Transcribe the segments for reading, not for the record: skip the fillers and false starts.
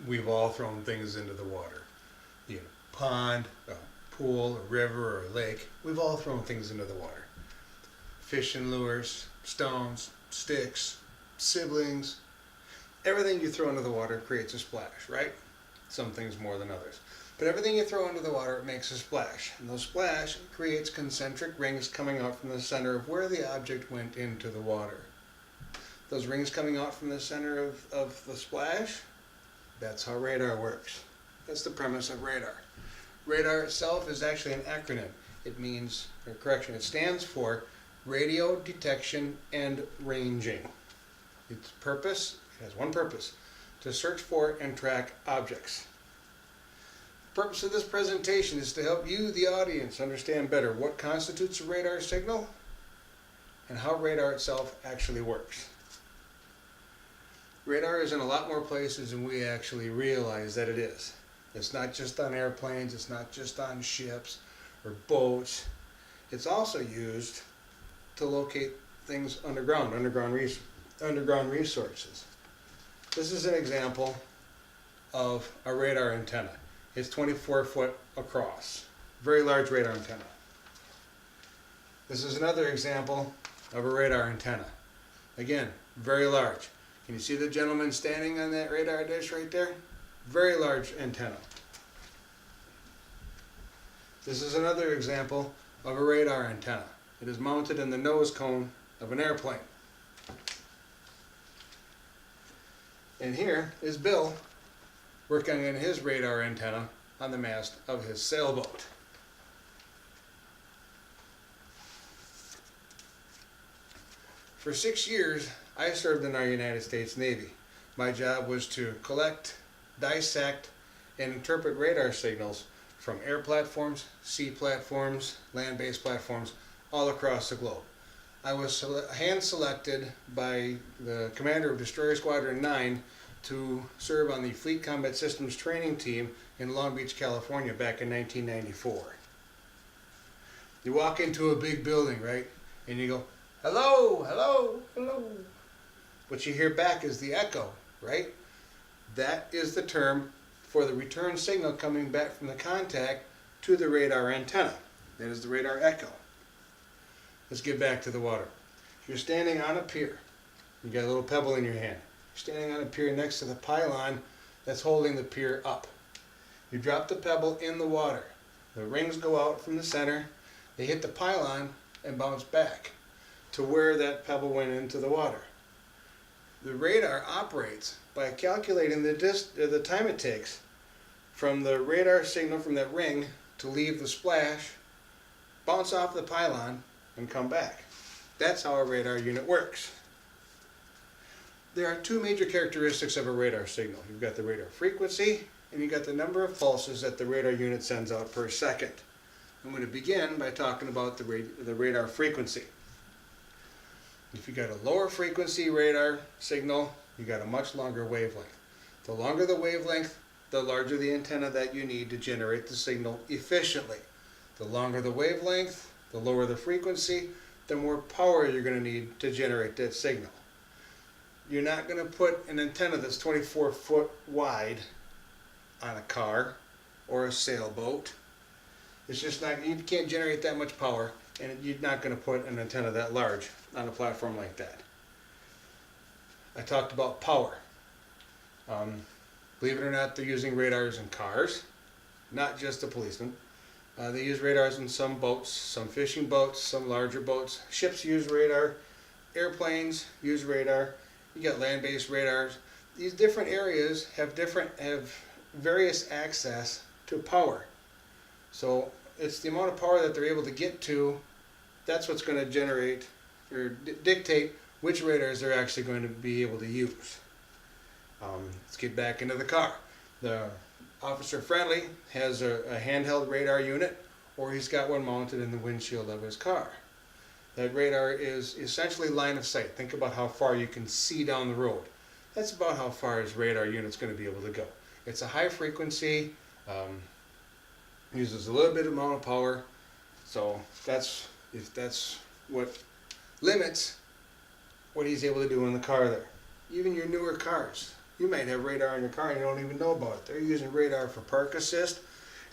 we've all thrown things into the water. You know, pond, a pool, a river, or a lake. We've all thrown things into the water. Fishing lures, stones, sticks, siblings. Everything you throw into the water creates a splash, right? Some things more than others. But everything you throw into the water, it makes a splash. And those splash creates concentric rings coming out from the center of where the object went into the water. Those rings coming out from the center of the splash, that's how radar works. That's the premise of radar. Radar itself is actually an acronym. It means, or correction, it stands for radio detection and ranging. Its purpose, it has one purpose, to search for and track objects. The purpose of this presentation is to help you, the audience, understand better what constitutes a radar signal and how radar itself actually works. Radar is in a lot more places than we actually realize that it is. It's not just on airplanes, it's not just on ships or boats. It's also used to locate things underground resources. This is an example of a radar antenna. It's 24 foot across. Very large radar antenna. This is another example of a radar antenna. Again, very large. Can you see the gentleman standing on that radar dish right there? Very large antenna. This is another example of a radar antenna. It is mounted in the nose cone of an airplane. And here is Bill working on his radar antenna on the mast of his sailboat. For 6 years, I served in our United States Navy. My job was to collect, dissect, and interpret radar signals from air platforms, sea platforms, land-based platforms, all across the globe. I was hand-selected by the commander of Destroyer Squadron 9 to serve on the Fleet Combat Systems training team in Long Beach, California back in 1994. You walk into a big building, right? And you go, hello, hello, hello. What you hear back is the echo, right? That is the term for the return signal coming back from the contact to the radar antenna. That is the radar echo. Let's get back to the water. If you're standing on a pier, you got a little pebble in your hand. You're standing on a pier next to the pylon that's holding the pier up. You drop the pebble in the water. The rings go out from the center, they hit the pylon and bounce back to where that pebble went into the water. The radar operates by calculating the time it takes from the radar signal from that ring to leave the splash, bounce off the pylon, and come back. That's how a radar unit works. There are two major characteristics of a radar signal. You've got the radar frequency, and you've got the number of pulses that the radar unit sends out per second. I'm going to begin by talking about the radar frequency. If you got a lower frequency radar signal, you got a much longer wavelength. The longer the wavelength, the larger the antenna that you need to generate the signal efficiently. The longer the wavelength, the lower the frequency, the more power you're going to need to generate that signal. You're not going to put an antenna that's 24 foot wide on a car or a sailboat. It's just not, you can't generate that much power, and you're not going to put an antenna that large on a platform like that. I talked about power. Believe it or not, they're using radars in cars, not just the policemen. They use radars in some boats, some fishing boats, some larger boats. Ships use radar. Airplanes use radar. You got land-based radars. These different areas have various access to power. So it's the amount of power that they're able to get to. That's what's going to generate or dictate which radars they're actually going to be able to use. Let's get back into the car. The officer friendly has a handheld radar unit, or he's got one mounted in the windshield of his car. That radar is essentially line of sight. Think about how far you can see down the road. That's about how far his radar unit's going to be able to go. It's a high frequency, uses a little bit amount of power, so that's what limits what he's able to do in the car there. Even your newer cars, You might have radar in your car and you don't even know about it. They're using radar for park assist,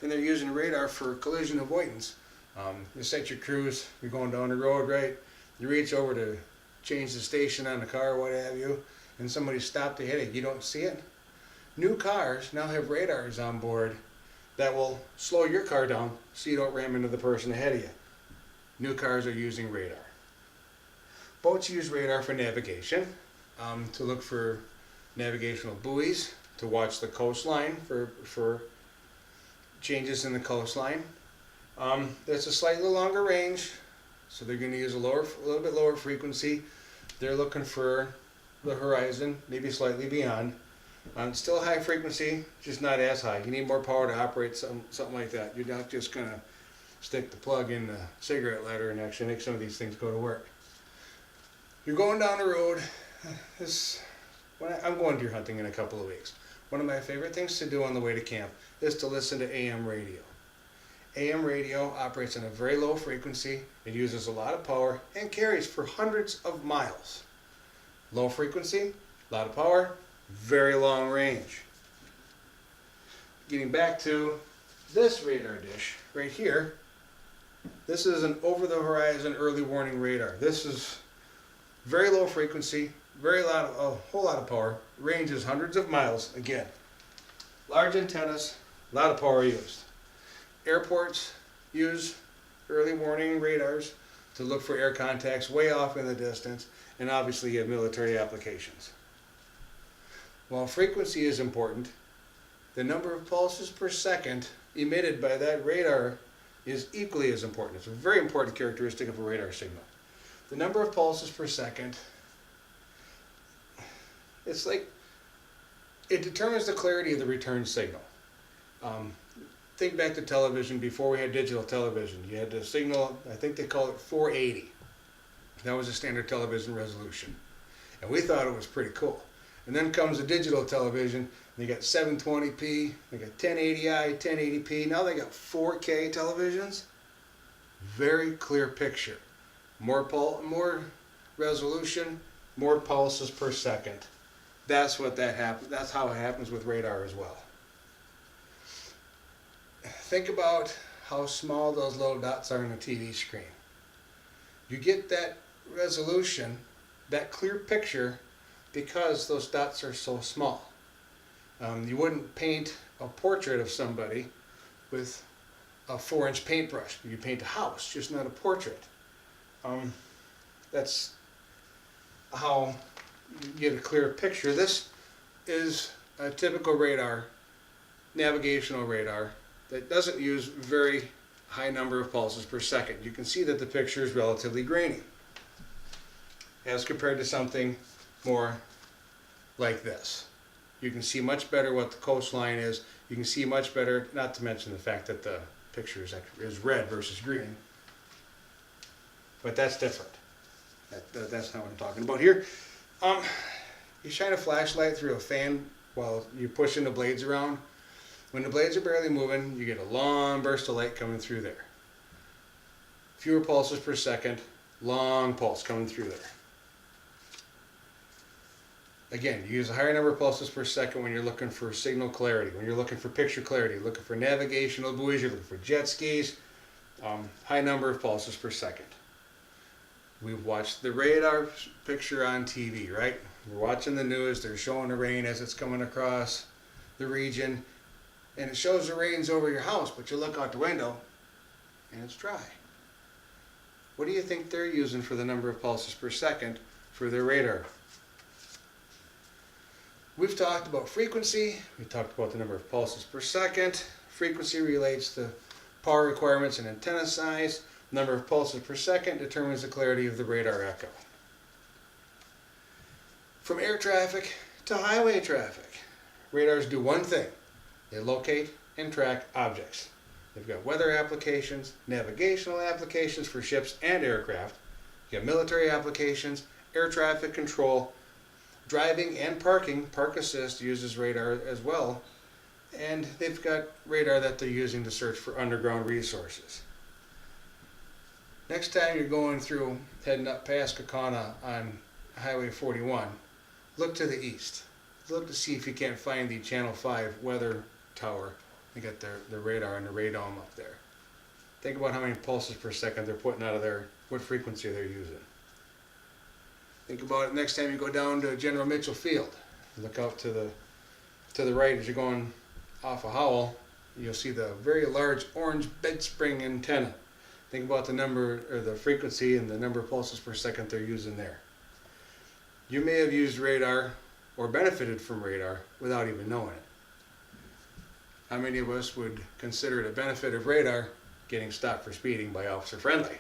and they're using radar for collision avoidance. You set your cruise, you're going down the road, right? You reach over to change the station on the car, what have you, and somebody stopped ahead of you. You don't see it. New cars now have radars on board that will slow your car down so you don't ram into the person ahead of you. New cars are using radar. Boats use radar for navigation, to look for navigational buoys, to watch the coastline for changes in the coastline. There's a slightly longer range, so they're going to use a little bit lower frequency. They're looking for the horizon, maybe slightly beyond. Still high frequency, just not as high. You need more power to operate something like that. You're not just going to stick the plug in the cigarette lighter and actually make some of these things go to work. You're going down the road. I'm going deer hunting in a couple of weeks. One of my favorite things to do on the way to camp is to listen to AM radio. AM radio operates on a very low frequency. It uses a lot of power and carries for hundreds of miles. Low frequency, a lot of power, very long range. Getting back to this radar dish right here, this is an over-the-horizon early warning radar. This is very low frequency, a whole lot of power, ranges hundreds of miles. Again, large antennas, a lot of power used. Airports use early warning radars to look for air contacts way off in the distance, and obviously you have military applications. While frequency is important, the number of pulses per second emitted by that radar is equally as important. It's a very important characteristic of a radar signal. The number of pulses per second, it determines the clarity of the return signal. Think back to television before we had digital television. You had the signal, I think they call it 480. That was a standard television resolution. And we thought it was pretty cool. And then comes the digital television, they got 720p, they got 1080i, 1080p, now they got 4K televisions. Very clear picture. More resolution, more pulses per second. That's how it happens with radar as well. Think about how small those little dots are on a TV screen. You get that resolution, that clear picture, because those dots are so small. You wouldn't paint a portrait of somebody with a 4-inch paintbrush. You paint a house, just not a portrait. That's how you get a clear picture. This is a typical radar, navigational radar, that doesn't use very high number of pulses per second. You can see that the picture is relatively grainy as compared to something more like this. You can see much better what the coastline is. You can see much better, not to mention the fact that the picture is red versus green. But that's different. That's not what I'm talking about here. You shine a flashlight through a fan while you're pushing the blades around. When the blades are barely moving, you get a long burst of light coming through there. Fewer pulses per second, long pulse coming through there. Again, you use a higher number of pulses per second when you're looking for signal clarity, when you're looking for picture clarity, looking for navigational buoys, you're looking for jet skis, high number of pulses per second. We've watched the radar picture on TV, right? We're watching the news, they're showing the rain as it's coming across the region, and it shows the rain's over your house, but you look out the window and it's dry. What do you think they're using for the number of pulses per second for their radar? We've talked about frequency, we talked about the number of pulses per second. Frequency relates to power requirements and antenna size. Number of pulses per second determines the clarity of the radar echo. From air traffic to highway traffic, radars do one thing. They locate and track objects. They've got weather applications, navigational applications for ships and aircraft. You have military applications, air traffic control, driving and parking. Park assist uses radar as well. And they've got radar that they're using to search for underground resources. Next time you're going through, heading up past Kaukauna on Highway 41, look to the east. look to see if you can't find the Channel 5 weather tower. They got the radar and the radome up there. Think about how many pulses per second they're putting out of there, what frequency they're using. Think about it next time you go down to General Mitchell Field. Look out to the right as you're going off of Howell. You'll see the very large orange bed spring antenna. Think about the number or the frequency and the number of pulses per second they're using there. You may have used radar or benefited from radar without even knowing it. How many of us would consider it a benefit of radar getting stopped for speeding by Officer Friendly?